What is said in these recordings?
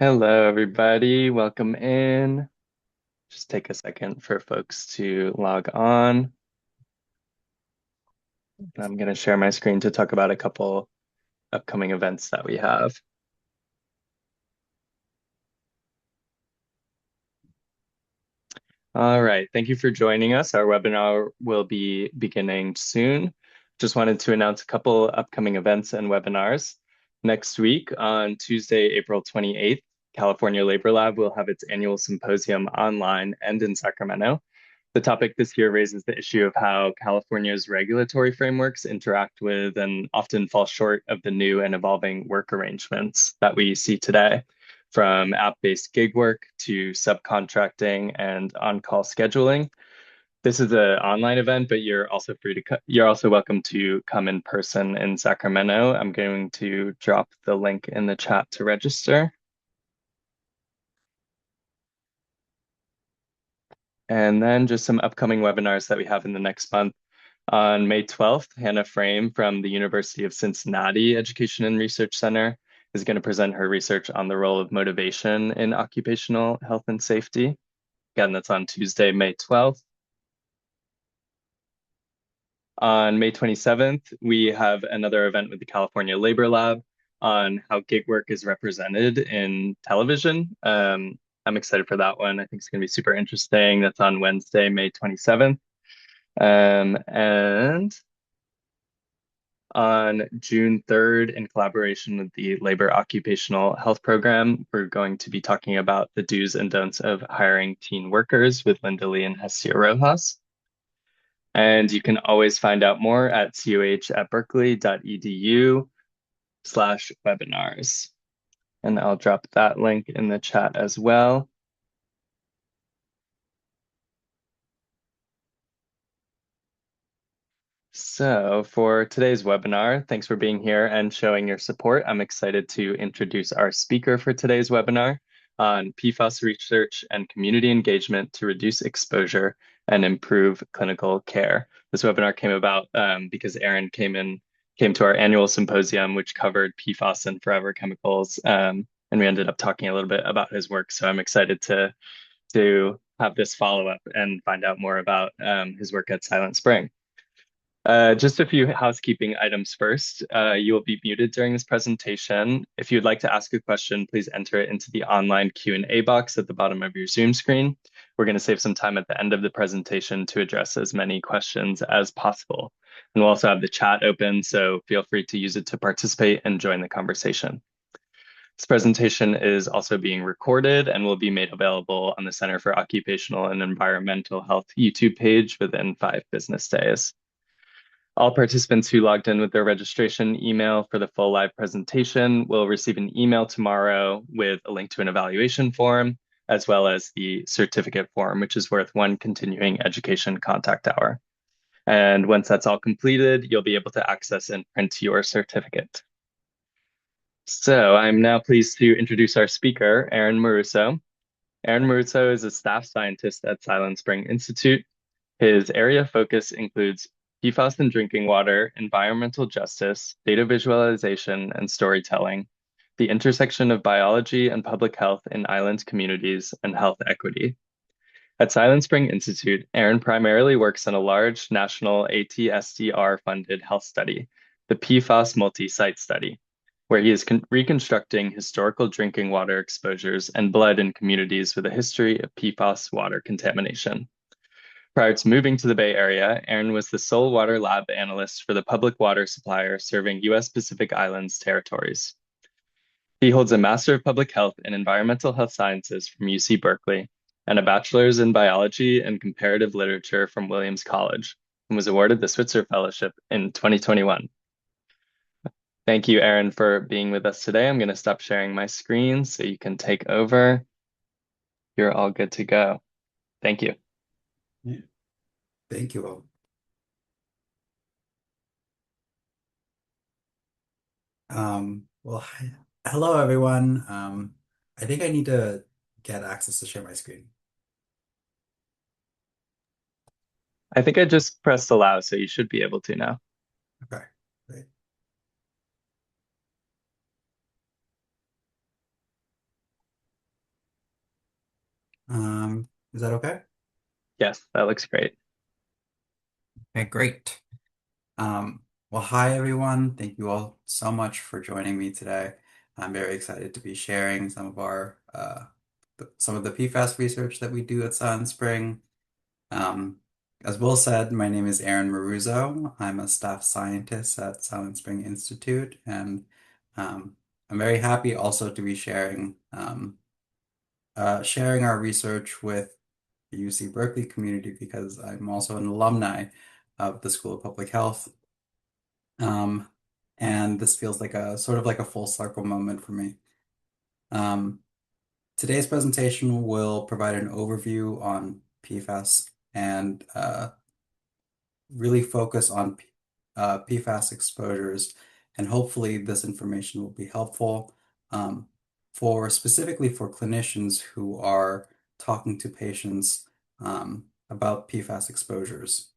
Hello, everybody. Welcome in. Just take a second for folks to log on. I'm going to share my screen to talk about a couple upcoming events that we have. All right. Thank you for joining us. Our webinar will be beginning soon. Just wanted to announce a couple upcoming events and webinars. Next week on Tuesday, April 28th, California Labor Lab will have its annual symposium online and in Sacramento. The topic this year raises the issue of how California's regulatory frameworks interact with and often fall short of the new and evolving work arrangements that we see today, from app-based gig work to subcontracting and on-call scheduling. This is an online event, but you're also you're also welcome to come in person in Sacramento. I'm going to drop the link in the chat to register. And then just some upcoming webinars that we have in the next month. On May 12th, Hannah Frame from the University of Cincinnati Education and Research Center is going to present her research on the role of motivation in occupational health and safety. Again, that's on Tuesday, May 12th. On May 27th, we have another event with the California Labor Lab on how gig work is represented in television. I'm excited for that one. I think it's going to be super interesting. That's on Wednesday, May 27th. And on June 3rd, in collaboration with the Labor Occupational Health Program, we're going to be talking about the do's and don'ts of hiring teen workers with Linda Lee and Hestia Rojas. And you can always find out more at coh@berkeley.edu/webinars. And I'll drop that link in the chat as well. So for today's webinar, thanks for being here and showing your support. I'm excited to introduce our speaker for today's webinar on PFAS research and community engagement to reduce exposure and improve clinical care. This webinar came about because Aaron came to our annual symposium, which covered PFAS and forever chemicals, and we ended up talking a little bit about his work. So I'm excited to have this follow up and find out more about his work at Silent Spring. Just a few housekeeping items first. You will be muted during this presentation. If you'd like to ask a question, please enter it into the online Q&A box at the bottom of your Zoom screen. We're going to save some time at the end of the presentation to address as many questions as possible. And we'll also have the chat open, so feel free to use it to participate and join the conversation. This presentation is also being recorded and will be made available on the Center for Occupational and Environmental Health YouTube page within 5 business days. All participants who logged in with their registration email for the full live presentation will receive an email tomorrow with a link to an evaluation form, as well as the certificate form, which is worth 1 continuing education contact hour. And once that's all completed, you'll be able to access and print your certificate. So I'm now pleased to introduce our speaker, Aaron Maruzzo. Aaron Maruzzo is a staff scientist at Silent Spring Institute. His area of focus includes PFAS in drinking water, environmental justice, data visualization, and storytelling, the intersection of biology and public health in island communities, and health equity. At Silent Spring Institute, Aaron primarily works on a large national ATSDR-funded health study, the PFAS multi-site study, where he is reconstructing historical drinking water exposures and blood in communities with a history of PFAS water contamination. Prior to moving to the Bay Area, Aaron was the sole water lab analyst for the public water supplier serving U.S. Pacific Islands territories. He holds a Master of Public Health and Environmental Health Sciences from UC Berkeley and a bachelor's in biology and comparative literature from Williams College, and was awarded the Switzer Fellowship in 2021. Thank you, Aaron, for being with us today. I'm going to stop sharing my screen so you can take over. You're all good to go. Thank you. Yeah. Thank you all. Well, hello everyone. I think I need to get access to share my screen. I think I just pressed allow, so you should be able to now. Okay, great. Is that okay? Yes, that looks great. Okay, great. Well, hi everyone. Thank you all so much for joining me today. I'm very excited to be sharing some of our some of the PFAS research that we do at Silent Spring. Um, as Will said, my name is Aaron Maruzzo. I'm a staff scientist at Silent Spring Institute, and um, I'm very happy also to be sharing our research with the UC Berkeley community because I'm also an alumni of the School of Public Health. Um, and this feels like a sort of like a full circle moment for me. Um, Today's presentation will provide an overview on PFAS and really focus on PFAS exposures, and hopefully this information will be helpful for specifically for clinicians who are talking to patients about PFAS exposures.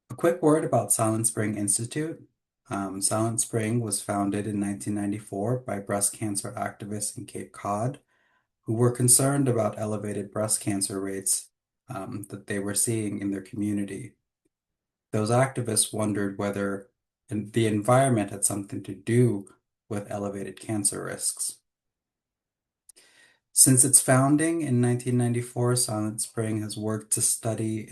A quick word about Silent Spring Institute. Silent Spring was founded in 1994 by breast cancer activists in Cape Cod who were concerned about elevated breast cancer rates that they were seeing in their community. Those activists wondered whether the environment had something to do with elevated cancer risks. Since its founding in 1994, Silent Spring has worked to study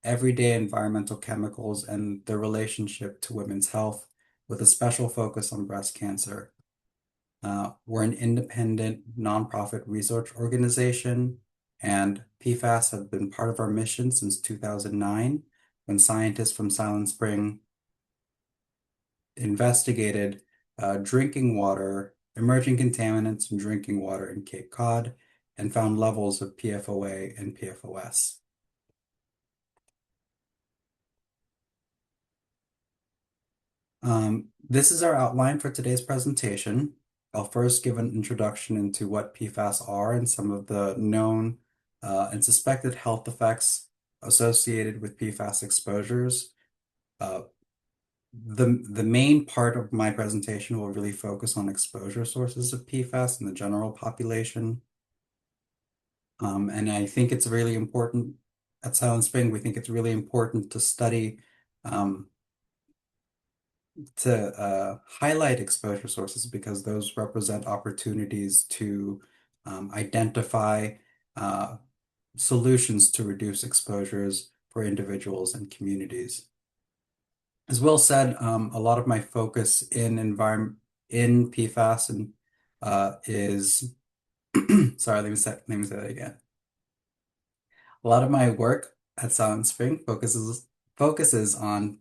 everyday environmental chemicals and their relationship to women's health, with a special focus on breast cancer. We're an independent nonprofit research organization, and PFAS have been part of our mission since 2009, when scientists from Silent Spring investigated drinking water, emerging contaminants in drinking water in Cape Cod, and found levels of PFOA and PFOS. This is our outline for today's presentation. I'll first give an introduction into what PFAS are and some of the known and suspected health effects associated with PFAS exposures. Uh, the main part of my presentation will really focus on exposure sources of PFAS in the general population. And I think it's really important at Silent Spring, we think it's really important to study um, to highlight exposure sources because those represent opportunities to identify uh, solutions to reduce exposures for individuals and communities. As Will said, a lot of my focus in PFAS and is sorry, let me say that again. A lot of my work at Silent Spring focuses on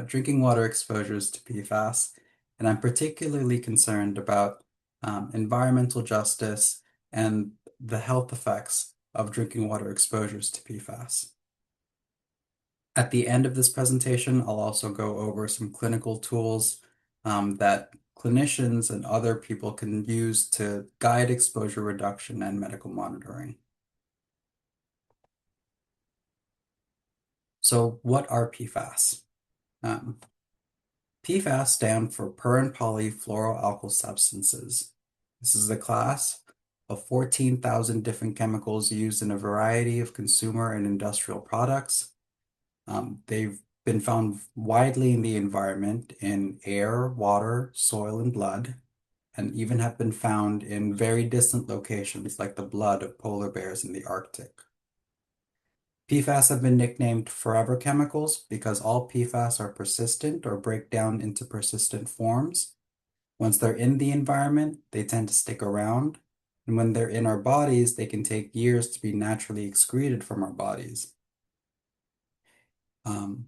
drinking water exposures to PFAS, and I'm particularly concerned about environmental justice and the health effects of drinking water exposures to PFAS. At the end of this presentation, I'll also go over some clinical tools that clinicians and other people can use to guide exposure reduction and medical monitoring. So what are PFAS? Um, PFAS stand for per and polyfluoroalkyl substances. This is a class of 14,000 different chemicals used in a variety of consumer and industrial products. They've been found widely in the environment in air, water, soil, and blood, and even have been found in very distant locations like the blood of polar bears in the Arctic. PFAS have been nicknamed forever chemicals because all PFAS are persistent or break down into persistent forms. Once they're in the environment, they tend to stick around. And when they're in our bodies, they can take years to be naturally excreted from our bodies. Um,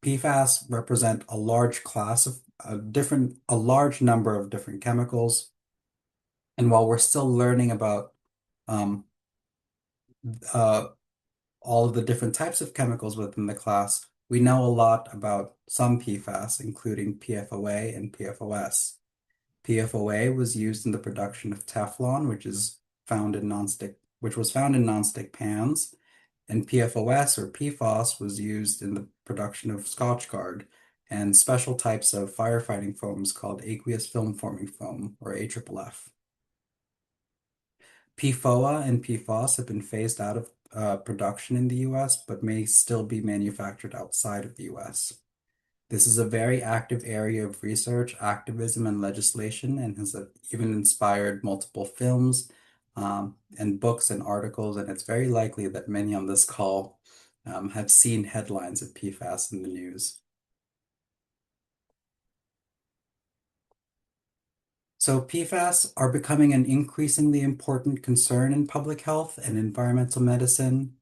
PFAS represent a large class of a large number of different chemicals. And while we're still learning about um, uh, all of the different types of chemicals within the class, we know a lot about some PFAS, including PFOA and PFOS. PFOA was used in the production of Teflon, which was found in nonstick pans, and PFOS or PFOS was used in the production of Scotchgard, and special types of firefighting foams called aqueous film forming foam, or AFFF. PFOA and PFAS have been phased out of production in the US, but may still be manufactured outside of the US. This is a very active area of research, activism, and legislation, and has even inspired multiple films, and books and articles. And it's very likely that many on this call have seen headlines of PFAS in the news. So PFAS are becoming an increasingly important concern in public health and environmental medicine,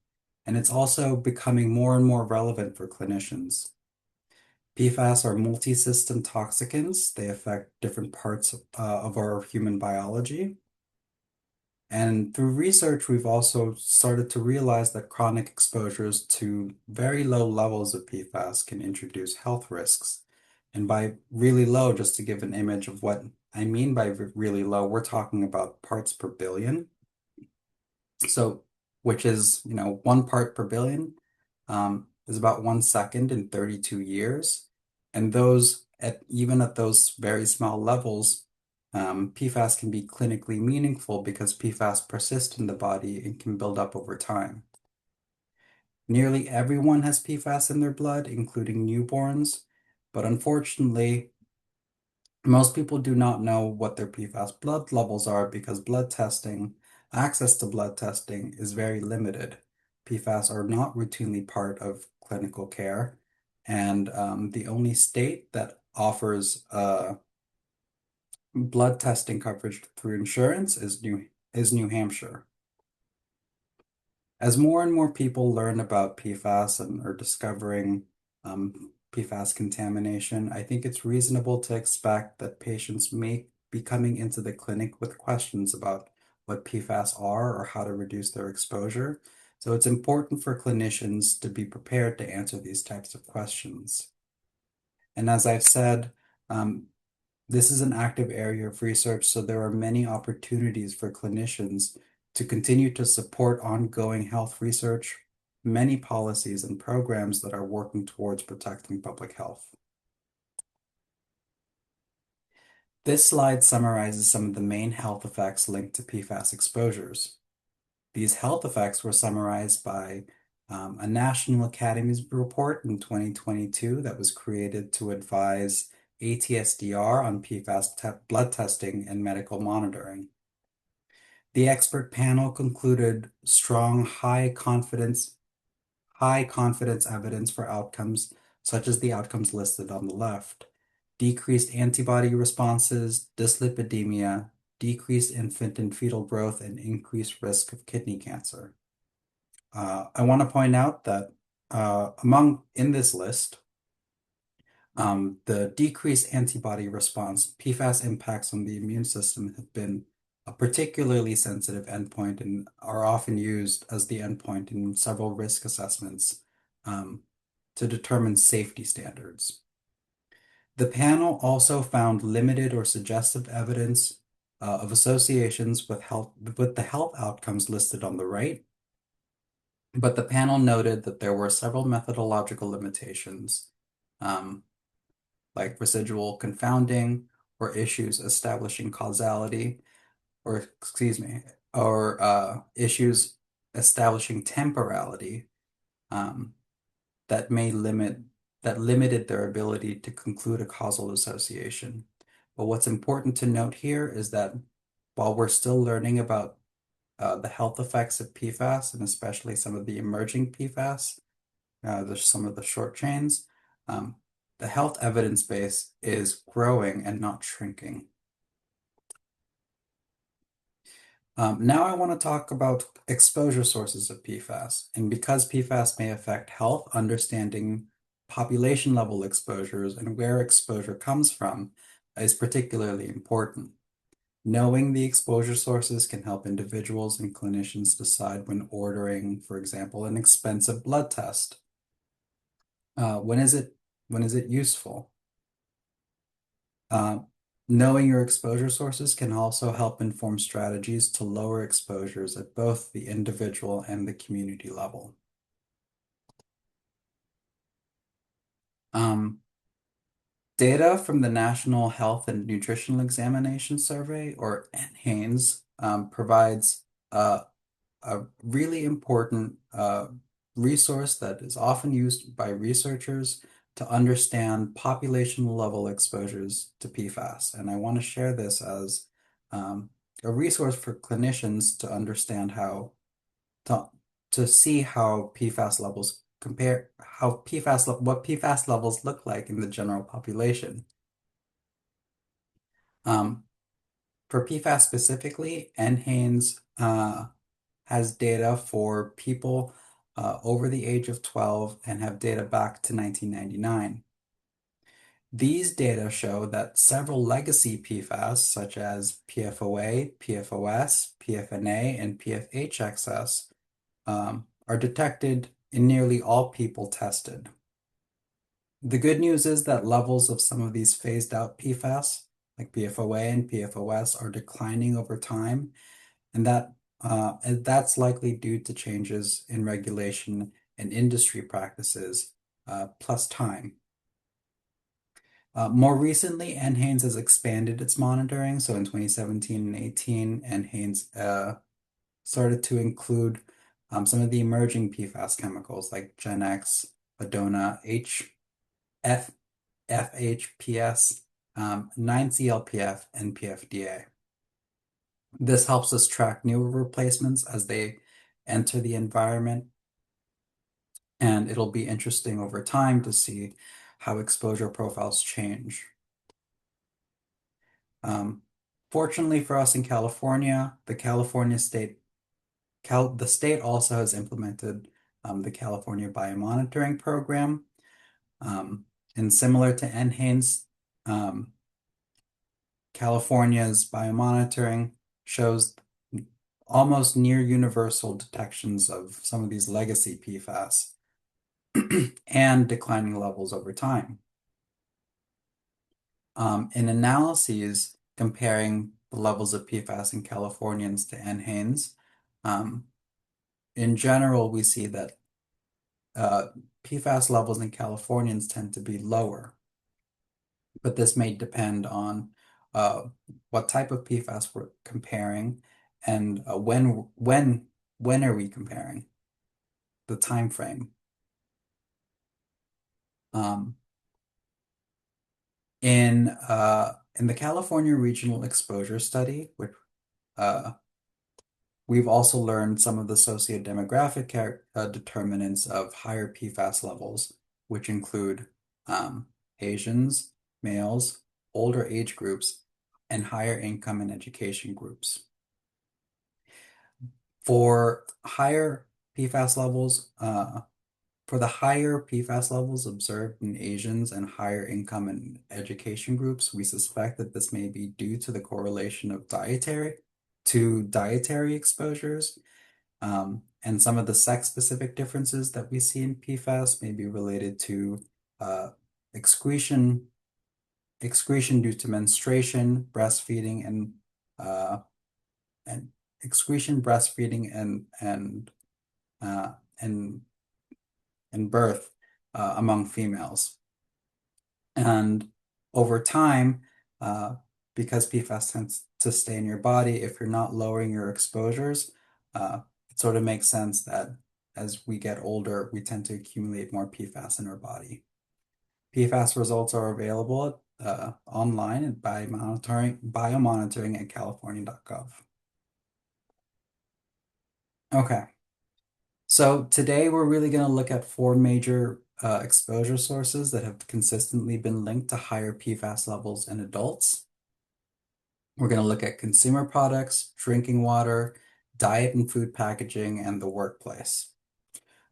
and it's also becoming more and more relevant for clinicians. PFAS are multi-system toxicants. They affect different parts of our human biology. And through research, we've also started to realize that chronic exposures to very low levels of PFAS can introduce health risks. And by really low, just to give an image of what I mean by really low, we're talking about parts per billion. So, which is, 1 part per billion, is about 1 second in 32 years. And even at those very small levels, PFAS can be clinically meaningful because PFAS persist in the body and can build up over time. Nearly everyone has PFAS in their blood, including newborns, but unfortunately, most people do not know what their PFAS blood levels are because access to blood testing is very limited. PFAS are not routinely part of clinical care, and the only state that offers blood testing coverage through insurance is New Hampshire. As more and more people learn about PFAS and are discovering PFAS contamination, I think it's reasonable to expect that patients may be coming into the clinic with questions about what PFAS are or how to reduce their exposure. So it's important for clinicians to be prepared to answer these types of questions. And as I've said, this is an active area of research, so there are many opportunities for clinicians to continue to support ongoing health research, many policies and programs that are working towards protecting public health. This slide summarizes some of the main health effects linked to PFAS exposures. These health effects were summarized by a National Academies report in 2022 that was created to advise ATSDR on PFAS blood testing and medical monitoring. The expert panel concluded strong, high confidence evidence for outcomes, such as the outcomes listed on the left: decreased antibody responses, dyslipidemia, decreased infant and fetal growth, and increased risk of kidney cancer. I want to point out that in this list, the decreased antibody response, PFAS impacts on the immune system have been a particularly sensitive endpoint and are often used as the endpoint in several risk assessments to determine safety standards. The panel also found limited or suggestive evidence of associations with the health outcomes listed on the right, but the panel noted that there were several methodological limitations, like residual confounding or issues establishing causality, or issues establishing temporality, um, that limited their ability to conclude a causal association. But what's important to note here is that while we're still learning about the health effects of PFAS, and especially some of the emerging PFAS, there's some of the short chains, the health evidence base is growing and not shrinking. Now I want to talk about exposure sources of PFAS. And because PFAS may affect health, understanding population level exposures and where exposure comes from is particularly important. Knowing the exposure sources can help individuals and clinicians decide when ordering, for example, an expensive blood test. When is it useful? Knowing your exposure sources can also help inform strategies to lower exposures at both the individual and the community level. Data from the National Health and Nutritional Examination Survey, or NHANES, provides a really important resource that is often used by researchers to understand population level exposures to PFAS. And I want to share this as um, a resource for clinicians to understand how to, to see how PFAS levels compare, what PFAS levels look like in the general population. Um, for PFAS specifically, NHANES has data for people over the age of 12 and have data back to 1999. These data show that several legacy PFAS, such as PFOA, PFOS, PFNA, and PFH excess, are detected in nearly all people tested. The good news is that levels of some of these phased out PFAS, like PFOA and PFOS, are declining over time, and that's likely due to changes in regulation and industry practices, plus time. More recently, NHANES has expanded its monitoring. So in 2017 and 18, NHANES started to include some of the emerging PFAS chemicals like GenX, Adona, FHPS, 9-CLPF, and PFDA. This helps us track newer replacements as they enter the environment, and it'll be interesting over time to see how exposure profiles change. Um, Fortunately for us in California, the state also has implemented the California Biomonitoring Program. Um, and similar to NHANES, um, California's biomonitoring shows almost near universal detections of some of these legacy PFAS and declining levels over time. In analyses comparing the levels of PFAS in Californians to NHANES, um, in general, we see that PFAS levels in Californians tend to be lower, but this may depend on uh, what type of PFAS we're comparing and when are we comparing the time frame. Um, in the California Regional Exposure Study, which uh, we've also learned some of the sociodemographic determinants of higher PFAS levels, which include um, Asians, males, older age groups, and higher income and education groups. For higher PFAS levels, for the higher PFAS levels observed in Asians and higher income and education groups, we suspect that this may be due to the correlation of dietary exposures. And some of the sex-specific differences that we see in PFAS may be related to uh, excretion, excretion due to menstruation, breastfeeding, uh, and excretion, breastfeeding, uh, and and birth among females. And over time, uh, because PFAS tends to stay in your body, if you're not lowering your exposures, it sort of makes sense that as we get older, we tend to accumulate more PFAS in our body. PFAS results are available online and by biomonitoring at california.gov. Okay, so today we're really going to look at four major exposure sources that have consistently been linked to higher PFAS levels in adults. We're going to look at consumer products, drinking water, diet and food packaging, and the workplace.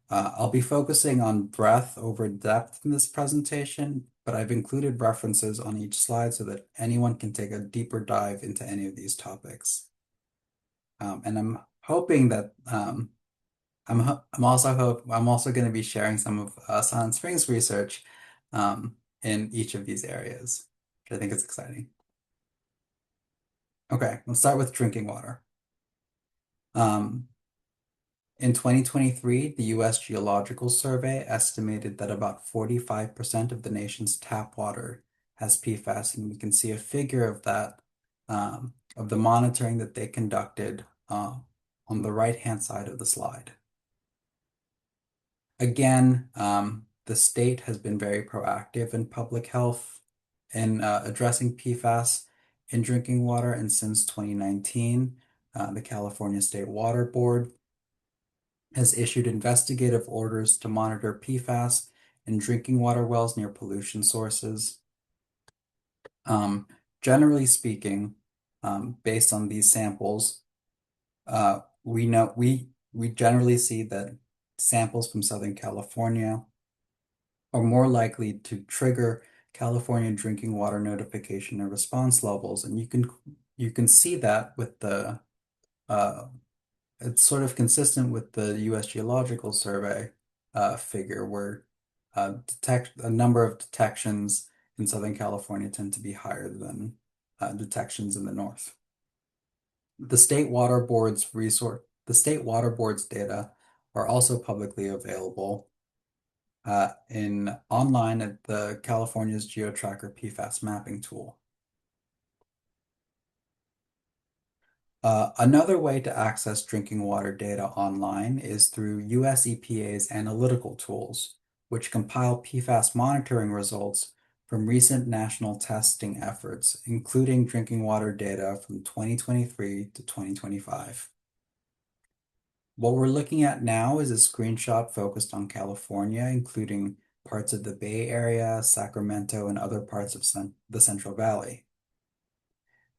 I'll be focusing on breadth over depth in this presentation, but I've included references on each slide so that anyone can take a deeper dive into any of these topics. And I'm hoping that I'm also going to be sharing some of Silent Springs research in each of these areas, which I think is exciting. Okay, let's start with drinking water. In 2023, the U.S. Geological Survey estimated that about 45% of the nation's tap water has PFAS, and we can see a figure of that, of the monitoring that they conducted on the right-hand side of the slide. Again, the state has been very proactive in public health in addressing PFAS in drinking water, and since 2019, the California State Water Board has issued investigative orders to monitor PFAS in drinking water wells near pollution sources. Um, Generally speaking, based on these samples, we generally see that samples from Southern California are more likely to trigger California drinking water notification and response levels, and you can see that with the uh, it's sort of consistent with the U.S. Geological Survey figure where detect a number of detections in Southern California tend to be higher than detections in the north. The state water board's data are also publicly available in online at the California's GeoTracker PFAS mapping tool. Another way to access drinking water data online is through US EPA's analytical tools, which compile PFAS monitoring results from recent national testing efforts, including drinking water data from 2023 to 2025. What we're looking at now is a screenshot focused on California, including parts of the Bay Area, Sacramento, and other parts of the Central Valley.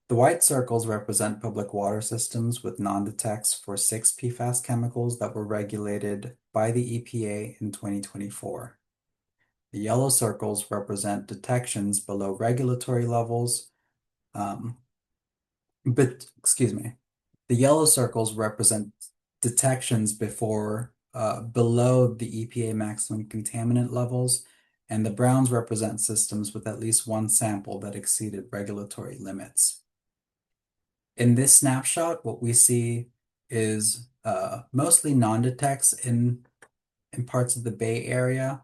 The white circles represent public water systems with non-detects for 6 PFAS chemicals that were regulated by the EPA in 2024. The yellow circles represent detections below regulatory levels, but excuse me, the yellow circles represent detections below the EPA maximum contaminant levels, and the browns represent systems with at least one sample that exceeded regulatory limits. In this snapshot, what we see is mostly non-detects in parts of the Bay Area,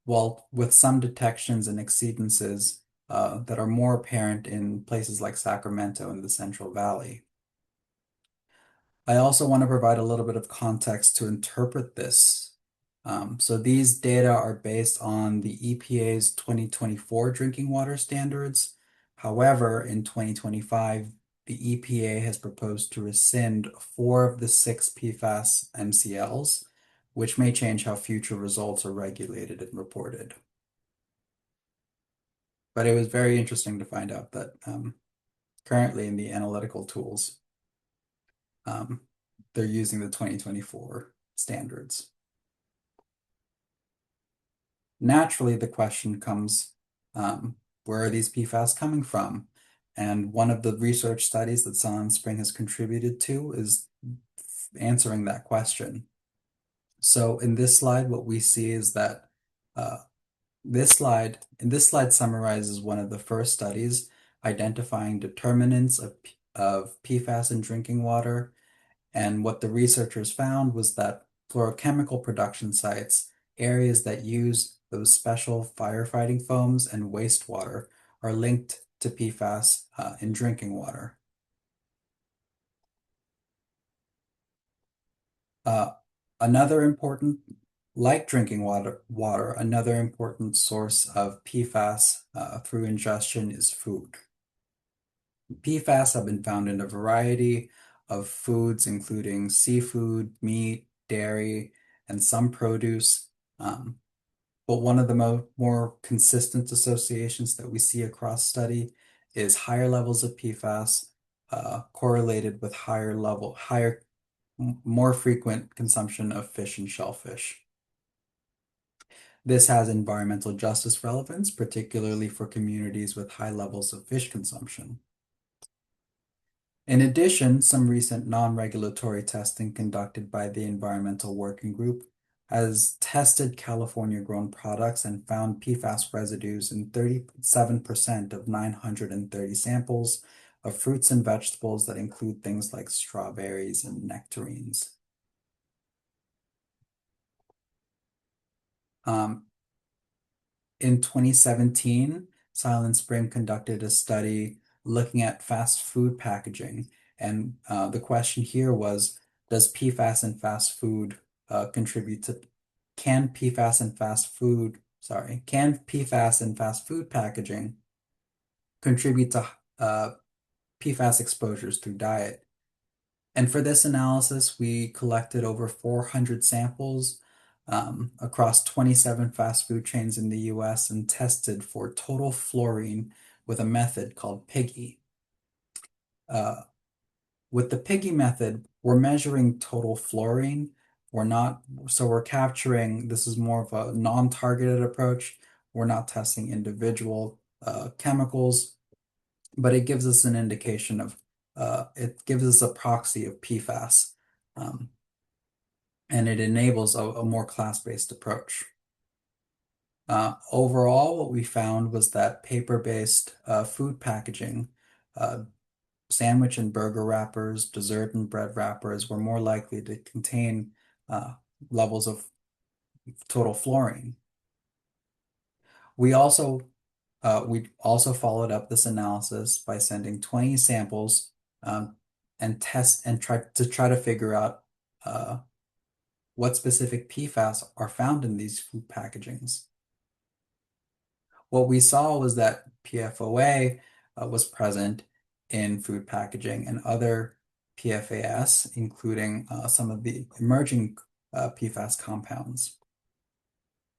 while with some detections and exceedances that are more apparent in places like Sacramento and the Central Valley. I also want to provide a little bit of context to interpret this. So these data are based on the EPA's 2024 drinking water standards. However, in 2025, the EPA has proposed to rescind 4 of the 6 PFAS MCLs, which may change how future results are regulated and reported. But it was very interesting to find out that currently in the analytical tools, um, they're using the 2024 standards. Naturally, the question comes, where are these PFAS coming from? And one of the research studies that Silent Spring has contributed to is answering that question. So in this slide, what we see is that this slide summarizes one of the first studies identifying determinants of PFAS in drinking water. And what the researchers found was that fluorochemical production sites, areas that use those special firefighting foams and wastewater, are linked to PFAS in drinking water. Uh, another important, like drinking water, another important source of PFAS through ingestion is food. PFAS have been found in a variety of foods, including seafood, meat, dairy, and some produce. But one of the more consistent associations that we see across study is higher levels of PFAS correlated with more frequent consumption of fish and shellfish. This has environmental justice relevance, particularly for communities with high levels of fish consumption. In addition, some recent non-regulatory testing conducted by the Environmental Working Group has tested California-grown products and found PFAS residues in 37% of 930 samples of fruits and vegetables that include things like strawberries and nectarines. In 2017, Silent Spring conducted a study looking at fast food packaging. And the question here was, does PFAS in fast food contribute to, can PFAS in fast food, sorry, can PFAS in fast food packaging contribute to PFAS exposures through diet? And for this analysis, we collected over 400 samples across 27 fast food chains in the US and tested for total fluorine with a method called PIGGY. Uh, with the PIGGY method, we're measuring total fluorine. We're not, so we're capturing, this is more of a non-targeted approach. We're not testing individual chemicals, but it gives us an indication of, it gives us a proxy of PFAS. Um, and it enables a more class-based approach. Overall, what we found was that paper-based food packaging, uh, sandwich and burger wrappers, dessert and bread wrappers were more likely to contain uh, levels of total fluorine. We also we also followed up this analysis by sending 20 samples and try to figure out what specific PFAS are found in these food packagings. What we saw was that PFOA was present in food packaging and other PFAS, including some of the emerging PFAS compounds.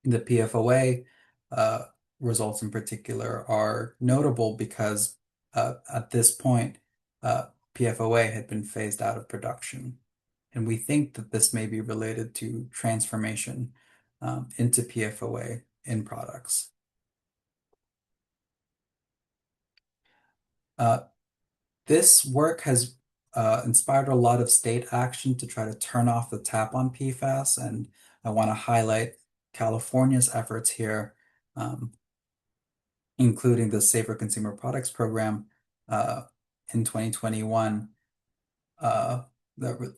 The PFOA uh, results in particular are notable because at this point, PFOA had been phased out of production. And we think that this may be related to transformation into PFOA in products. Uh, this work has inspired a lot of state action to try to turn off the tap on PFAS, and I want to highlight California's efforts here, including the Safer Consumer Products Program uh, in 2021 uh, that,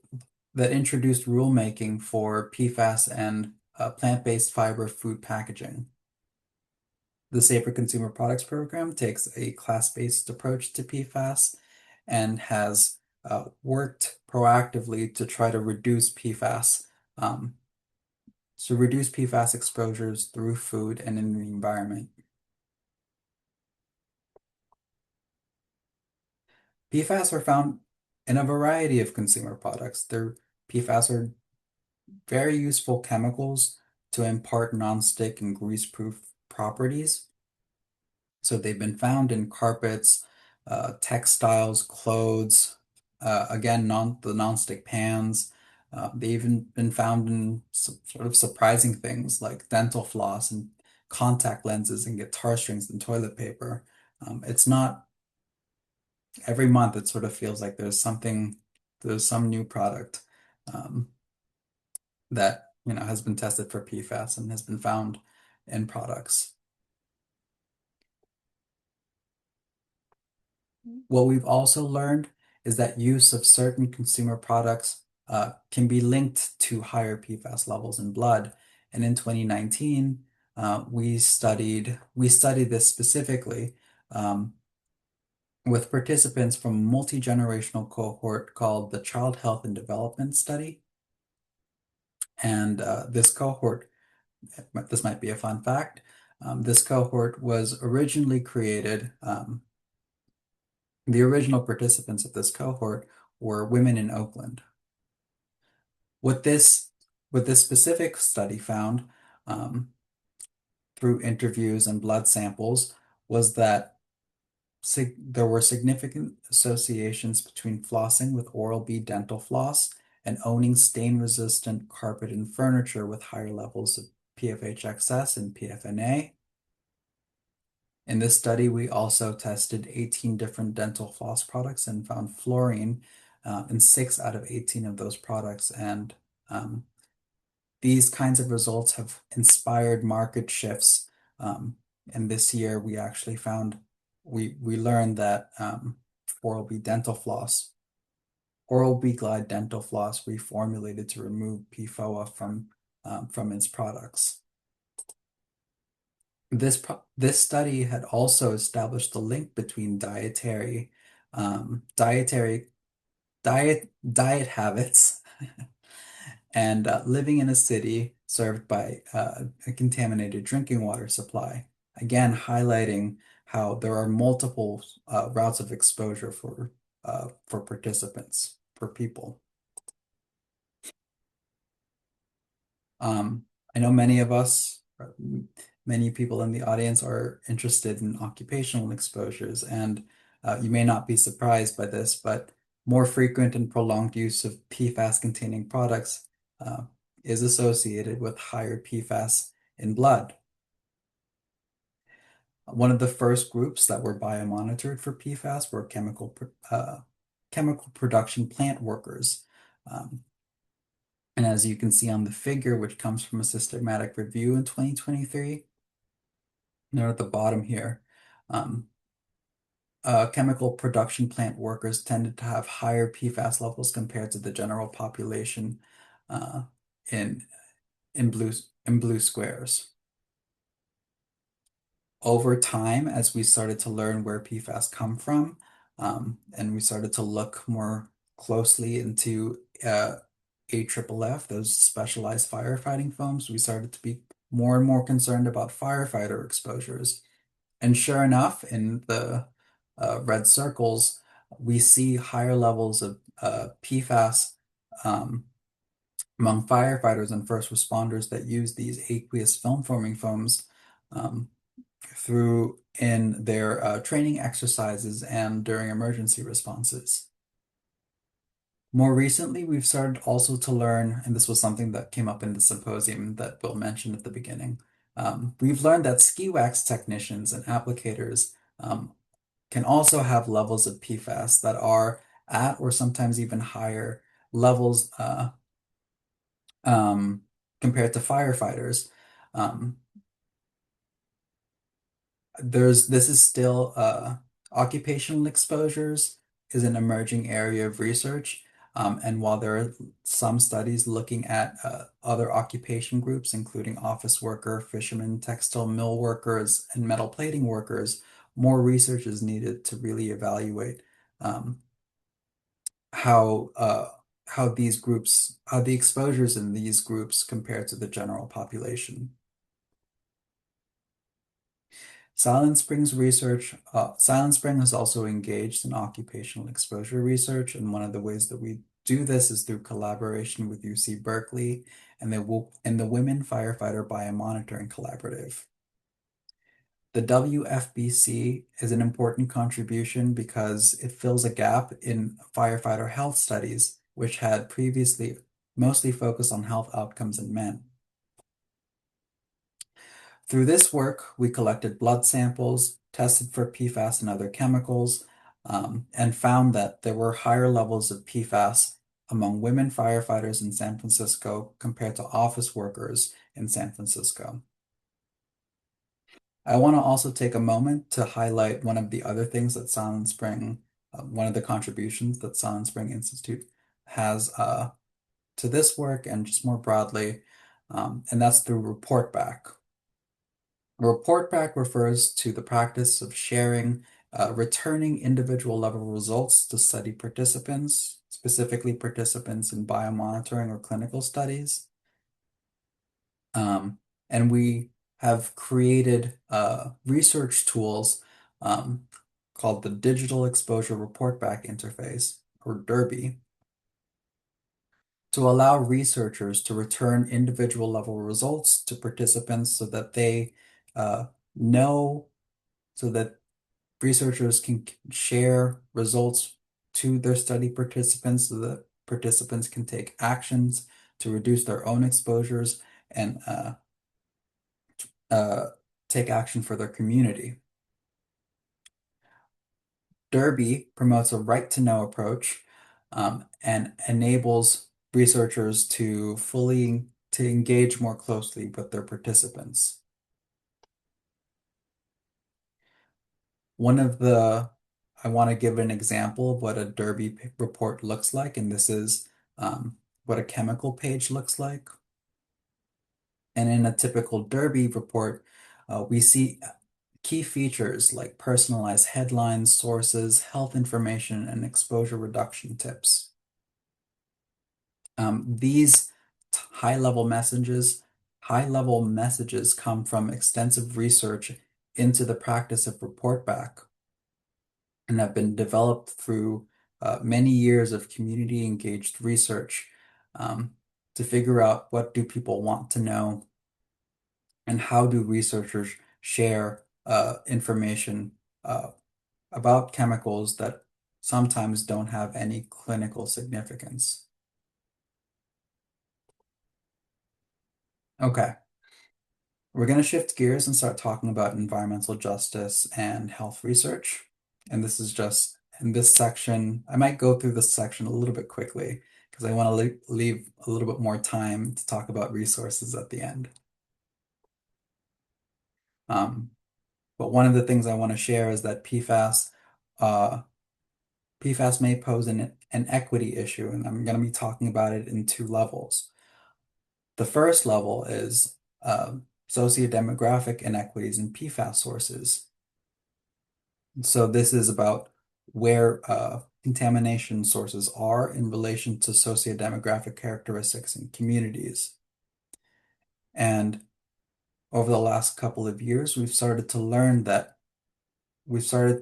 that introduced rulemaking for PFAS and plant-based fiber food packaging. The Safer Consumer Products Program takes a class-based approach to PFAS and has worked proactively to try to reduce PFAS, exposures through food and in the environment. PFAS are found in a variety of consumer products. PFAS are very useful chemicals to impart nonstick and grease-proof properties. So they've been found in carpets, textiles, clothes, again, the nonstick pans. They've even been found in sort of surprising things like dental floss and contact lenses and guitar strings and toilet paper. It's not every month, it sort of feels like there's some new product that, has been tested for PFAS and has been found in products. What we've also learned is that use of certain consumer products can be linked to higher PFAS levels in blood. And in 2019, we studied this specifically with participants from a multi-generational cohort called the Child Health and Development Study. And this cohort, this might be a fun fact, this cohort was originally created the original participants of this cohort were women in Oakland. What this specific study found through interviews and blood samples was that there were significant associations between flossing with Oral-B dental floss and owning stain-resistant carpet and furniture with higher levels of PFHXS and PFNA. In this study, we also tested 18 different dental floss products and found fluorine in 6 out of 18 of those products. And these kinds of results have inspired market shifts. And this year, we actually found, we learned that Oral-B Glide dental floss reformulated to remove PFOA from its products. This study had also established the link between dietary diet habits and living in a city served by a contaminated drinking water supply. Again, highlighting how there are multiple routes of exposure for participants, for people. Um, I know many of us, many people in the audience are interested in occupational exposures, and you may not be surprised by this, but more frequent and prolonged use of PFAS-containing products uh, is associated with higher PFAS in blood. One of the first groups that were biomonitored for PFAS were chemical production plant workers. Um, And as you can see on the figure, which comes from a systematic review in 2023, note at the bottom here, um, chemical production plant workers tended to have higher PFAS levels compared to the general population uh, in in blue squares. Over time, as we started to learn where PFAS come from, and we started to look more closely into AFFF, those specialized firefighting foams, we started to be more and more concerned about firefighter exposures. And sure enough, in the red circles, we see higher levels of PFAS um, among firefighters and first responders that use these aqueous film forming foams. Um, through in their training exercises and during emergency responses. More recently, we've started also to learn, and this was something that came up in the symposium that Bill mentioned at the beginning. We've learned that ski wax technicians and applicators can also have levels of PFAS that are at or sometimes even higher levels um, compared to firefighters. Um, this is still occupational exposures is an emerging area of research. And while there are some studies looking at other occupation groups, including office worker, fishermen, textile mill workers, and metal plating workers, more research is needed to really evaluate um, how how the exposures in these groups compare to the general population. Silent Spring has also engaged in occupational exposure research, and one of the ways that we do this is through collaboration with UC Berkeley and the Women Firefighter Biomonitoring Collaborative. The WFBC is an important contribution because it fills a gap in firefighter health studies, which had previously mostly focused on health outcomes in men. Through this work, we collected blood samples, tested for PFAS and other chemicals, and found that there were higher levels of PFAS among women firefighters in San Francisco compared to office workers in San Francisco. I want to also take a moment to highlight one of the other things that Silent Spring, one of the contributions that Silent Spring Institute has to this work and just more broadly, and that's through report back. A report back refers to the practice of sharing, returning individual level results to study participants, specifically participants in biomonitoring or clinical studies. And we have created research tools called the Digital Exposure Report Back Interface, or DERBI, to allow researchers to return individual level results to participants so that they know, so that researchers can share results to their study participants so that participants can take actions to reduce their own exposures and uh, take action for their community. Derby promotes a right to know approach and enables researchers to engage more closely with their participants. One of the I want to give an example of what a Derby report looks like, and this is what a chemical page looks like. And in a typical Derby report, We see key features like personalized headlines, sources, health information, and exposure reduction tips. These high-level messages come from extensive research into the practice of report back and have been developed through many years of community engaged research um, to figure out what do people want to know and how do researchers share information uh, about chemicals that sometimes don't have any clinical significance. Okay, we're going to shift gears and start talking about environmental justice and health research. And this is just in this section, I might go through this section a little bit quickly because I want to leave a little bit more time to talk about resources at the end. Um, but one of the things I want to share is that uh, PFAS may pose an equity issue, and I'm going to be talking about it in two levels. The first level is sociodemographic inequities in PFAS sources. So this is about where contamination sources are in relation to sociodemographic characteristics in communities. And over the last couple of years, we've started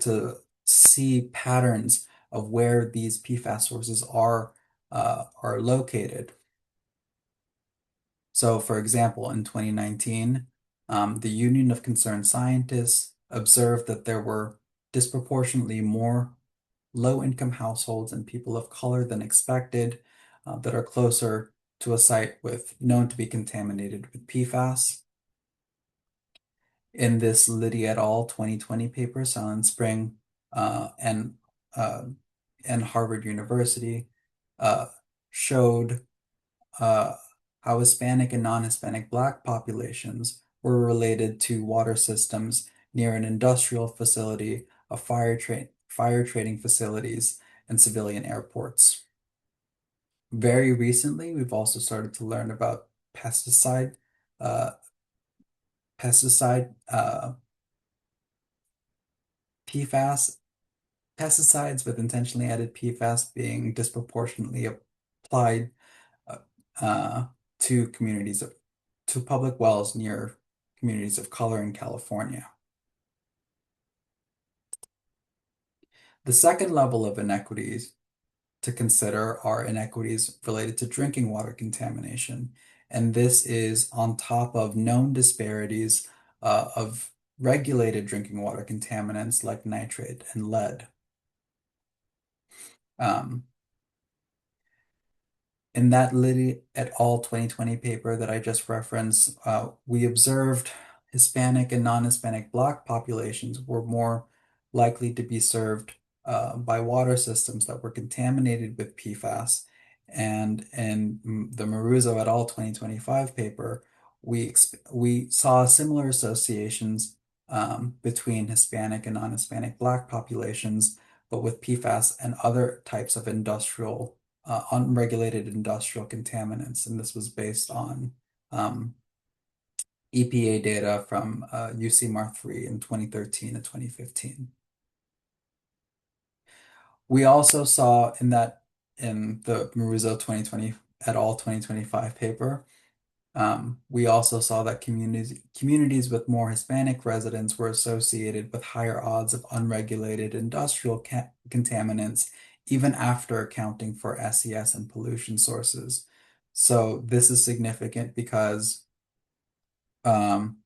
to see patterns of where these PFAS sources are located. So, for example, in 2019, the Union of Concerned Scientists observed that there were disproportionately more low-income households and people of color than expected that are closer to a site with known to be contaminated with PFAS. In this Liddy et al. 2020 paper, Silent Spring uh, and uh, and Harvard University uh, showed uh, how Hispanic and non-Hispanic Black populations were related to water systems near an industrial facility, fire training facilities, and civilian airports. Very recently, we've also started to learn about uh, pesticide PFAS pesticides with intentionally added PFAS being disproportionately applied uh, uh, to to public wells near communities of color in California. The second level of inequities to consider are inequities related to drinking water contamination. And this is on top of known disparities of regulated drinking water contaminants like nitrate and lead. Um, In that Liddy et al. 2020 paper that I just referenced, we observed Hispanic and non-Hispanic Black populations were more likely to be served by water systems that were contaminated with PFAS. And in the Maruzzo et al. 2025 paper, we saw similar associations between Hispanic and non-Hispanic Black populations, but with PFAS and other types of unregulated industrial contaminants, and this was based on EPA data from UCMR3 in 2013 and 2015. We also saw in the Maruzzo 2020 et al. 2025 paper, we also saw that communities with more Hispanic residents were associated with higher odds of unregulated industrial contaminants, even after accounting for SES and pollution sources. So this is significant because um,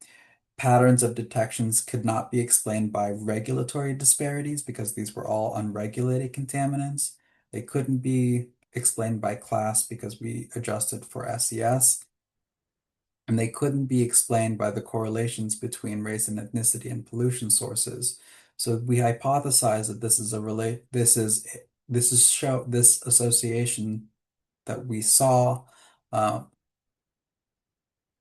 patterns of detections could not be explained by regulatory disparities because these were all unregulated contaminants. They couldn't be explained by class because we adjusted for SES, and they couldn't be explained by the correlations between race and ethnicity and pollution sources. So we hypothesize that this association that we saw uh,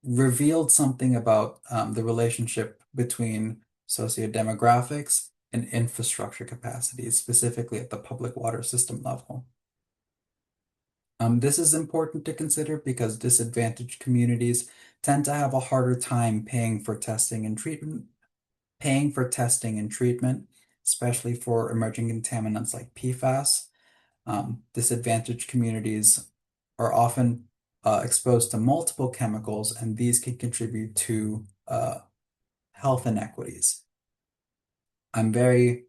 revealed something about the relationship between sociodemographics and infrastructure capacities, specifically at the public water system level. This is important to consider because disadvantaged communities tend to have a harder time paying for testing and treatment, especially for emerging contaminants like PFAS. Disadvantaged communities are often exposed to multiple chemicals, and these can contribute to health inequities. I'm very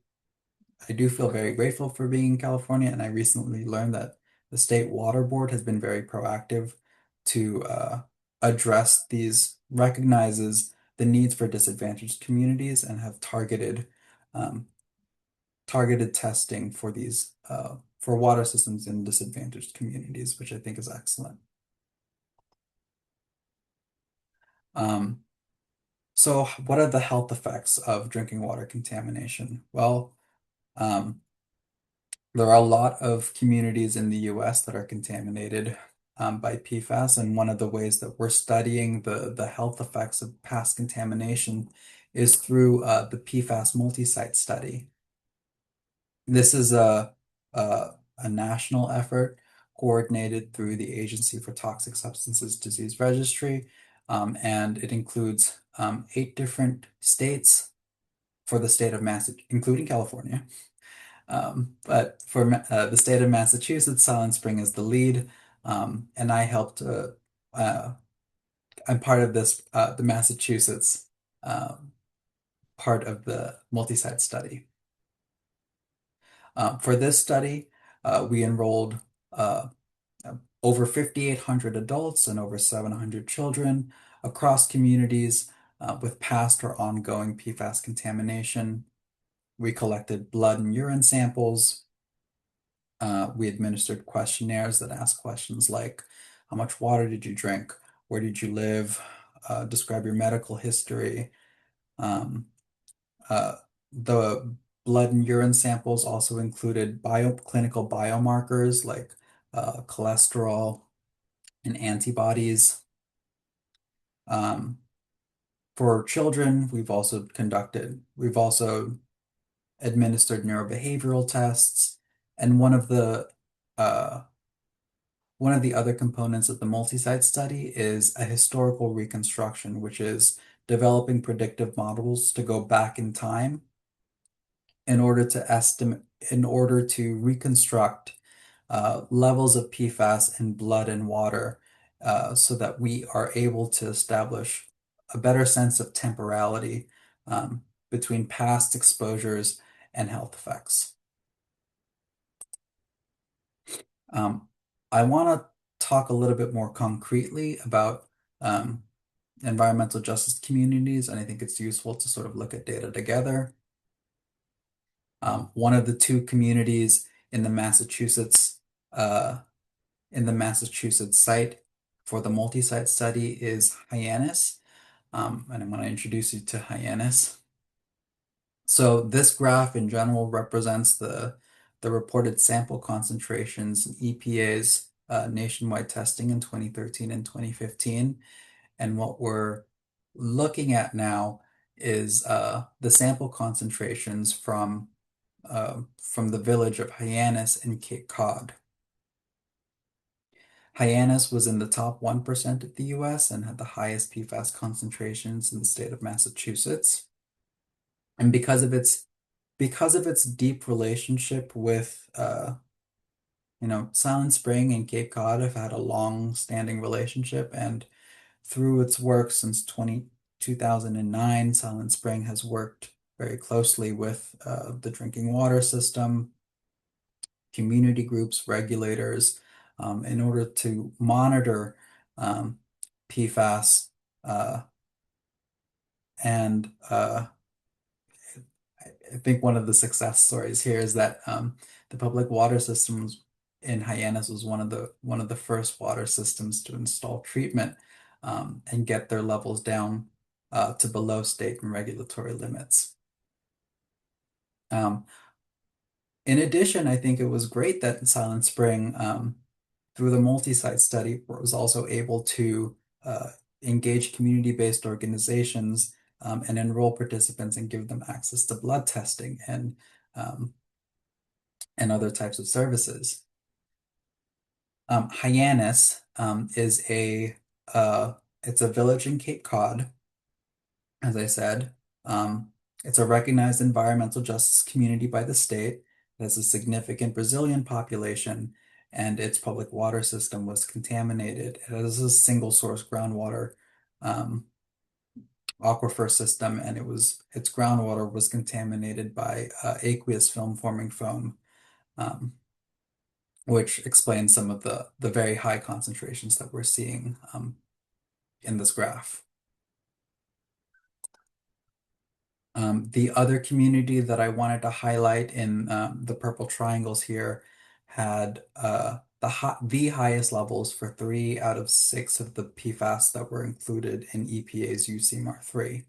I do feel very grateful for being in California, and I recently learned that the state water board has been very proactive to address recognizes the needs for disadvantaged communities and have um, targeted testing for for water systems in disadvantaged communities, which I think is excellent. Um, so what are the health effects of drinking water contamination? Well, um, there are a lot of communities in the US that are contaminated by PFAS, and one of the ways that we're studying the health effects of past contamination is through the PFAS multi-site study. This is a national effort coordinated through the Agency for Toxic Substances Disease Registry, and it includes 8 different states for the state of Massachusetts, including California. But for the state of Massachusetts, Silent Spring is the lead, and uh, I'm part of the Massachusetts part of the multi-site study. For this study, we enrolled uh, over 5,800 adults and over 700 children across communities with past or ongoing PFAS contamination. We collected blood and urine samples. We administered questionnaires that ask questions like, how much water did you drink? Where did you live? Describe your medical history. Um, uh, the blood and urine samples also included clinical biomarkers like cholesterol and antibodies. Um, for children, we've also administered neurobehavioral tests, and uh, one of the other components of the multi-site study is a historical reconstruction, which is developing predictive models to go back in time in order to reconstruct levels of PFAS in blood and water, so that we are able to establish a better sense of temporality between past exposures and health effects. Um, I want to talk a little bit more concretely about um, environmental justice communities, and I think it's useful to sort of look at data together. One of the two communities in the uh, Massachusetts site for the multi-site study is Hyannis, and I'm going to introduce you to Hyannis. So this graph in general represents the reported sample concentrations in EPA's nationwide testing in 2013 and 2015. And what we're looking at now is the sample concentrations from the village of Hyannis and Cape Cod. Hyannis was in the top 1% of the US and had the highest PFAS concentrations in the state of Massachusetts. And because of its deep relationship with Silent Spring and Cape Cod have had a long-standing relationship, and through its work since 2009, Silent Spring has worked very closely with the drinking water system, community groups, regulators, in order to monitor PFAS and I think one of the success stories here is that the public water systems in Hyannis was one of the first water systems to install treatment and get their levels down to below state and regulatory limits. Um, in addition, I think it was great that Silent Spring, through the multi-site study, was also able to engage community-based organizations and enroll participants and give them access to blood testing um, and other types of services. Hyannis is uh, It's a village in Cape Cod, as I said. Um, it's a recognized environmental justice community by the state. It has a significant Brazilian population, and its public water system was contaminated. It has a single source groundwater um, aquifer system, and its groundwater was contaminated by aqueous film forming foam, um, which explains some of the very high concentrations that we're seeing in this graph. The other community that I wanted to highlight in the purple triangles here had the highest levels for 3 out of 6 of the PFAS that were included in EPA's UCMR 3.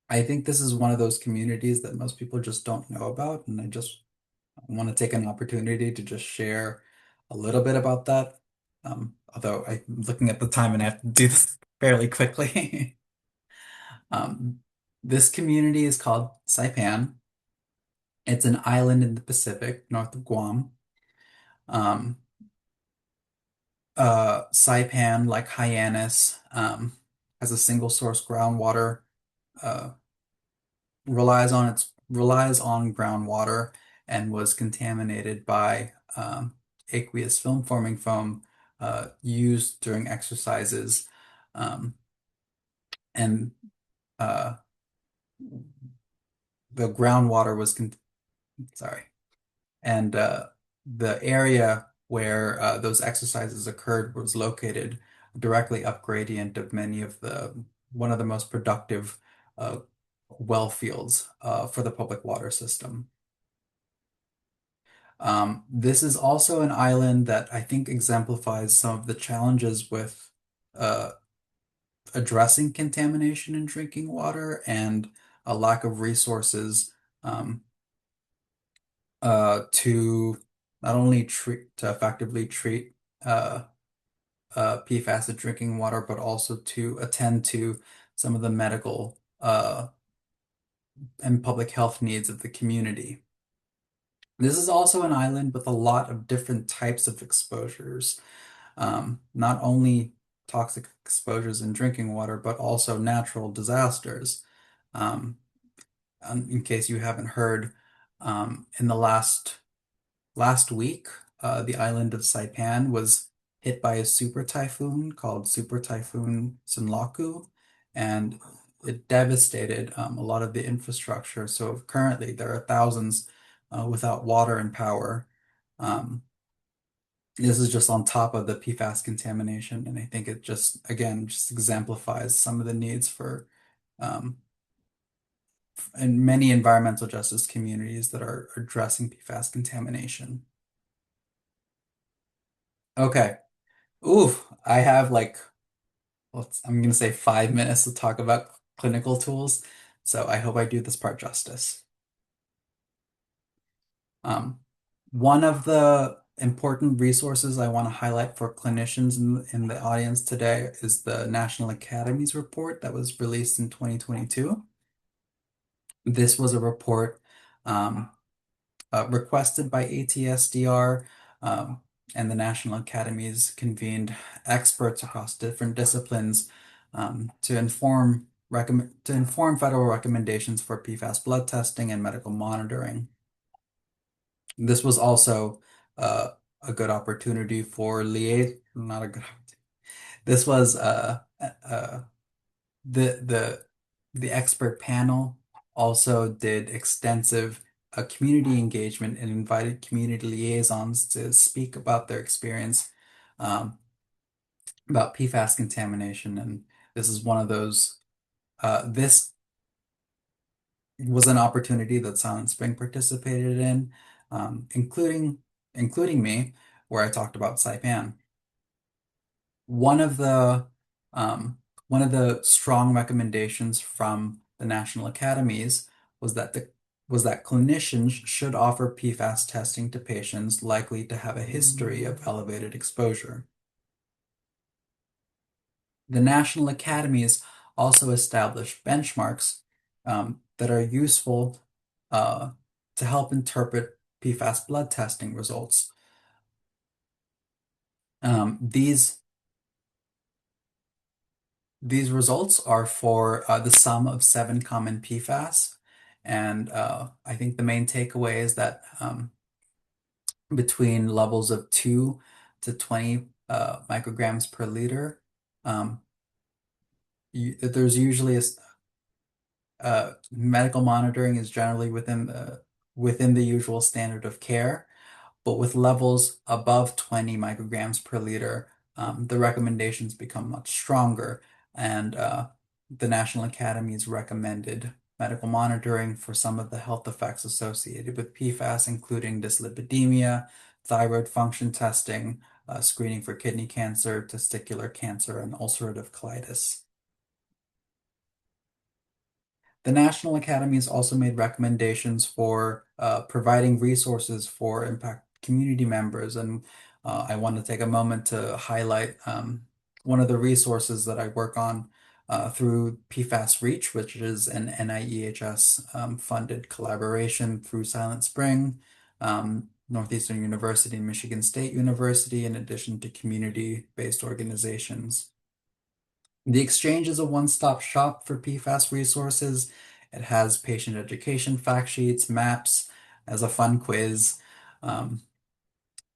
I think this is one of those communities that most people just don't know about, and I just want to take an opportunity to just share a little bit about that. Although I'm looking at the time and I have to do this fairly quickly. Um, this community is called Saipan. It's an island in the Pacific, north of Guam. Um, Saipan, like Hyannis, has a single source groundwater, uh, relies on groundwater and was contaminated by aqueous film forming foam used during exercises. Um, and uh, the groundwater was sorry. And the area where those exercises occurred was located directly up gradient of many of the one of the most productive uh, well fields for the public water system. This is also an island that I think exemplifies some of the challenges with uh, addressing contamination in drinking water and a lack of resources um, to not only treat to effectively treat uh, PFAS in drinking water, but also to attend to some of the medical and public health needs of the community. This is also an island with a lot of different types of exposures, not only toxic exposures in drinking water, but also natural disasters. Um, in case you haven't heard, in the last week, the island of Saipan was hit by a super typhoon called Super Typhoon Sinlaku, and it devastated a lot of the infrastructure. So currently, there are thousands without water and power. Um, this is just on top of the PFAS contamination, and I think it just, again, just exemplifies some of the needs for um, in many environmental justice communities that are addressing PFAS contamination. Okay. Ooh, I have like, I'm gonna say 5 minutes to talk about clinical tools. So I hope I do this part justice. Um, One of the important resources I want to highlight for clinicians in the audience today is the National Academies report that was released in 2022. This was a report um, requested by ATSDR, and the National Academies convened experts across different disciplines to inform federal recommendations for PFAS blood testing and medical monitoring. This was also a good opportunity for not a good. This was the the the expert panel also did extensive community engagement and invited community liaisons to speak about their experience um, about PFAS contamination. And this is one of those. This was an opportunity that Silent Spring participated in, including me, where I talked about Saipan. One of the um, one of the strong recommendations from the National Academies was that clinicians should offer PFAS testing to patients likely to have a history of elevated exposure. The National Academies also established benchmarks that are useful uh, to help interpret PFAS blood testing results. These These results are for the sum of seven common PFAS. And I think the main takeaway is that between levels of 2 to 20 micrograms per liter, um, there's usually medical monitoring is generally within the usual standard of care. But with levels above 20 micrograms per liter, the recommendations become much stronger. And the National Academy's recommended medical monitoring for some of the health effects associated with PFAS, including dyslipidemia, thyroid function testing, screening for kidney cancer, testicular cancer, and ulcerative colitis. The National Academy has also made recommendations for providing resources for impact community members. And I want to take a moment to highlight one of the resources that I work on through PFAS Reach, which is an NIEHS funded collaboration through Silent Spring, Northeastern University, and Michigan State University, in addition to community-based organizations. The exchange is a one-stop shop for PFAS resources. It has patient education fact sheets, maps, as a fun quiz, um,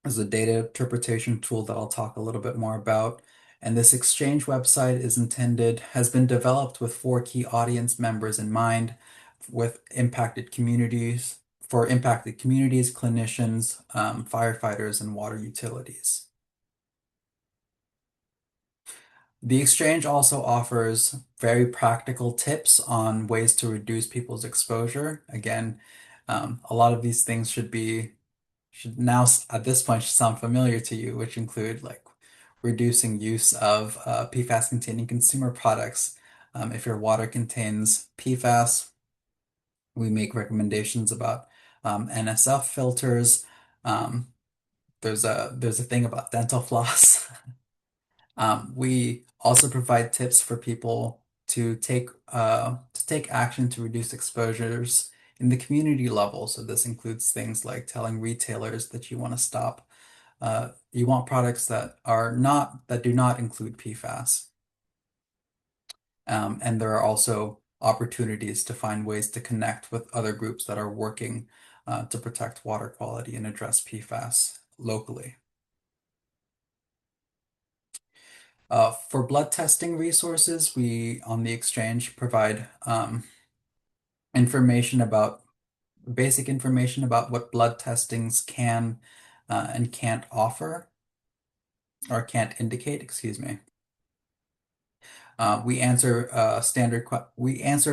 as a data interpretation tool that I'll talk a little bit more about. And this exchange website has been developed with four key audience members in mind, with impacted communities, clinicians, firefighters, and water utilities. The exchange also offers very practical tips on ways to reduce people's exposure. Again, a lot of these things should now at this point should sound familiar to you, which include like reducing use of PFAS containing consumer products. If your water contains PFAS, we make recommendations about NSF filters. Um, there's a thing about dental floss. We also provide tips for people to take action to reduce exposures in the community level. So this includes things like telling retailers that you want products that do not include PFAS. And there are also opportunities to find ways to connect with other groups that are working to protect water quality and address PFAS locally. For blood testing resources, we on the exchange provide information about basic information about what blood testings can and can't offer or can't indicate, excuse me. We answer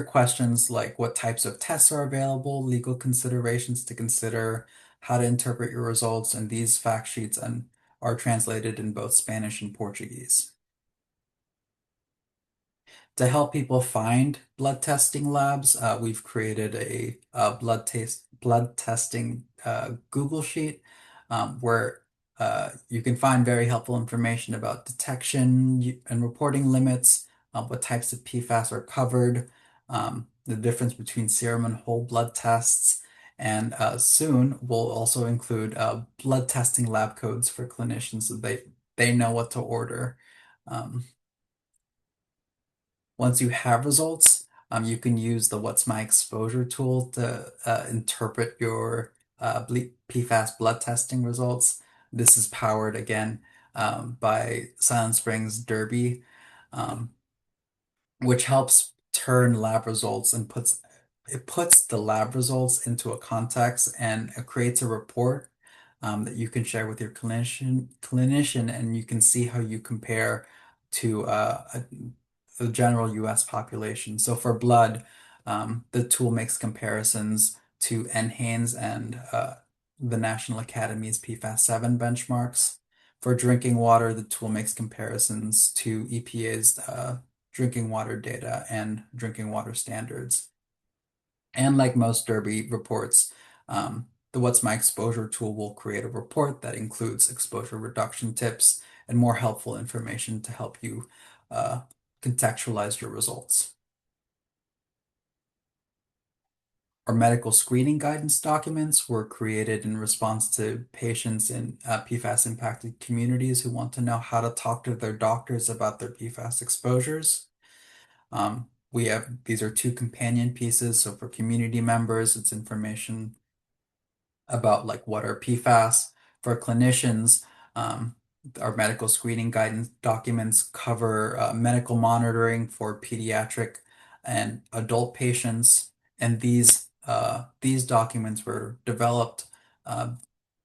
questions like what types of tests are available, legal considerations to consider, how to interpret your results, and these fact sheets are translated in both Spanish and Portuguese. To help people find blood testing labs, we've created a blood testing Google sheet where you can find very helpful information about detection and reporting limits, what types of PFAS are covered, the difference between serum and whole blood tests, and soon we'll also include blood testing lab codes for clinicians so they know what to order. Um, Once you have results, you can use the What's My Exposure tool to interpret your PFAS blood testing results. This is powered again by Silent Springs Derby, um, which helps turn lab results and puts the lab results into a context and it creates a report that you can share with your clinician, and you can see how you compare to the general U.S. population. So for blood, the tool makes comparisons to NHANES and the National Academy's PFAS 7 benchmarks. For drinking water, the tool makes comparisons to EPA's drinking water data and drinking water standards. And like most Derby reports, the What's My Exposure tool will create a report that includes exposure reduction tips and more helpful information to help you uh, contextualize your results. Our medical screening guidance documents were created in response to patients in PFAS impacted communities who want to know how to talk to their doctors about their PFAS exposures. These are two companion pieces. So for community members, it's information about like what are PFAS. For clinicians, um, our medical screening guidance documents cover medical monitoring for pediatric and adult patients, and these documents were developed uh,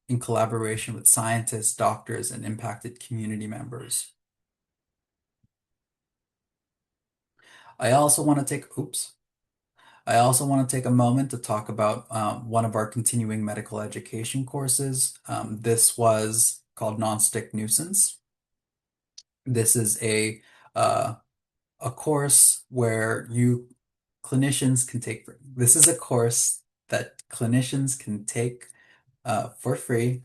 in collaboration with scientists, doctors, and impacted community members. I also want to take, oops. I also want to take a moment to talk about one of our continuing medical education courses. This was called Nonstick Nuisance. This is uh, a course where you clinicians can take. This is a course that clinicians can take for free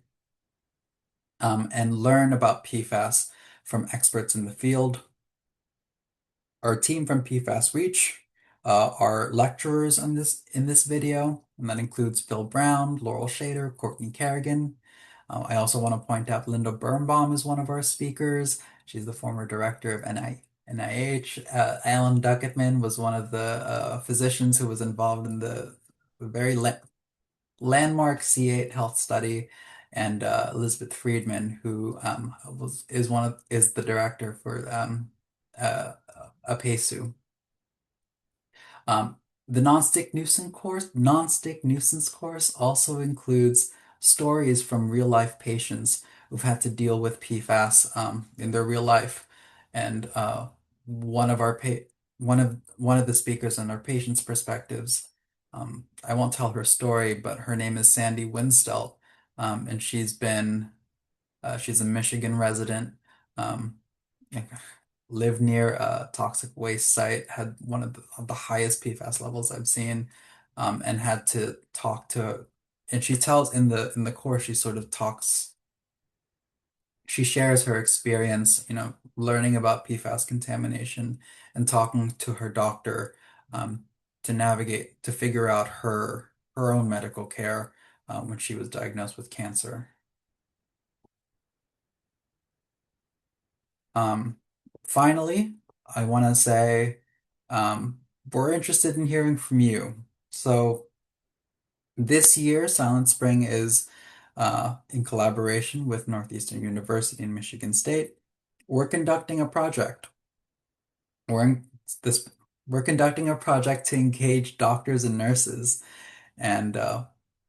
and learn about PFAS from experts in the field. Our team from PFAS Reach are lecturers on in this video, and that includes Phil Brown, Laurel Shader, Courtney Kerrigan. I also want to point out Linda Birnbaum is one of our speakers. She's the former director of NIH. Alan Ducketman was one of the physicians who was involved in the very landmark C8 health study, and Elizabeth Friedman, who is the director for uh, APESU. Um, the non-stick nuisance course also includes stories from real life patients who've had to deal with PFAS in their real life, and one of our pa one of the speakers on our patients' perspectives. I won't tell her story, but her name is Sandy Winstelt, and she's a Michigan resident. Um, lived near a toxic waste site, had one of the highest PFAS levels I've seen, and had to talk to, and she tells in the course, she sort of talks, she shares her experience, learning about PFAS contamination and talking to her doctor, um, to figure out her own medical care, when she was diagnosed with cancer. Um, Finally, I want to say we're interested in hearing from you. So this year, Silent Spring is in collaboration with Northeastern University and Michigan State. We're conducting a project. We're in this. We're conducting a project to engage doctors and nurses, and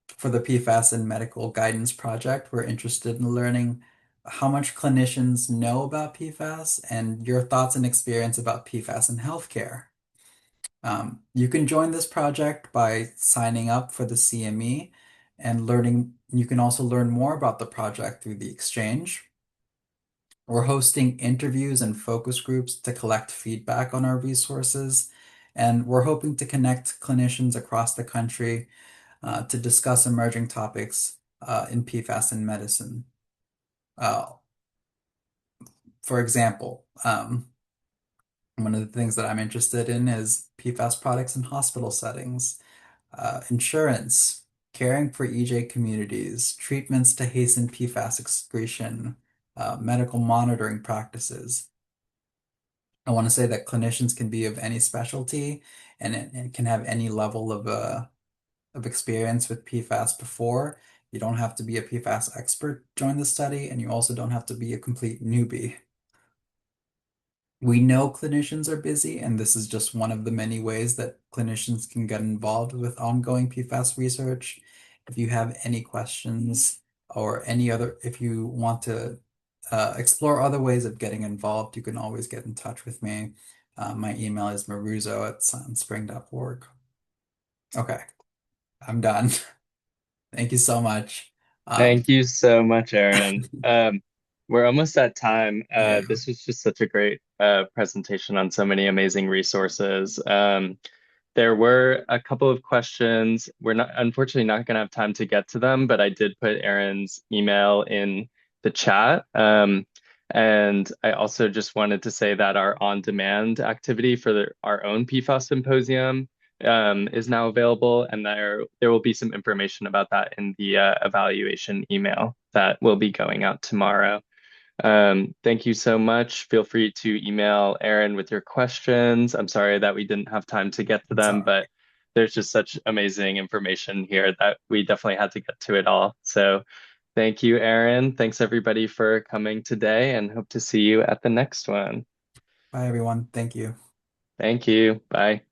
for the PFAS and Medical Guidance Project, we're interested in learning how much clinicians know about PFAS and your thoughts and experience about PFAS in healthcare. You can join this project by signing up for the CME and learning. You can also learn more about the project through the exchange. We're hosting interviews and focus groups to collect feedback on our resources, and we're hoping to connect clinicians across the country to discuss emerging topics in PFAS in medicine. Uh, for example, one of the things that I'm interested in is PFAS products in hospital settings, insurance, caring for EJ communities, treatments to hasten PFAS excretion, medical monitoring practices. I want to say that clinicians can be of any specialty and can have any level of experience with PFAS before. You don't have to be a PFAS expert to join the study, and you also don't have to be a complete newbie. We know clinicians are busy, and this is just one of the many ways that clinicians can get involved with ongoing PFAS research. If you have any questions or if you want to explore other ways of getting involved, you can always get in touch with me. My email is maruzzo@sunspring.org. Okay, I'm done. Thank you so much. Um, Thank you so much, Aaron. We're almost at time. yeah. This was just such a great presentation on so many amazing resources. There were a couple of questions. We're not, unfortunately, not going to have time to get to them, but I did put Aaron's email in the chat. And I also just wanted to say that our on-demand activity for our own PFAS symposium is now available, and there will be some information about that in the evaluation email that will be going out tomorrow. Thank you so much. Feel free to email Aaron with your questions. I'm sorry that we didn't have time to get to It's them, all but there's just such amazing information here that we definitely had to get to it all. So thank you, Aaron. Thanks everybody for coming today and hope to see you at the next one. Bye, everyone. Thank you. Thank you. Bye.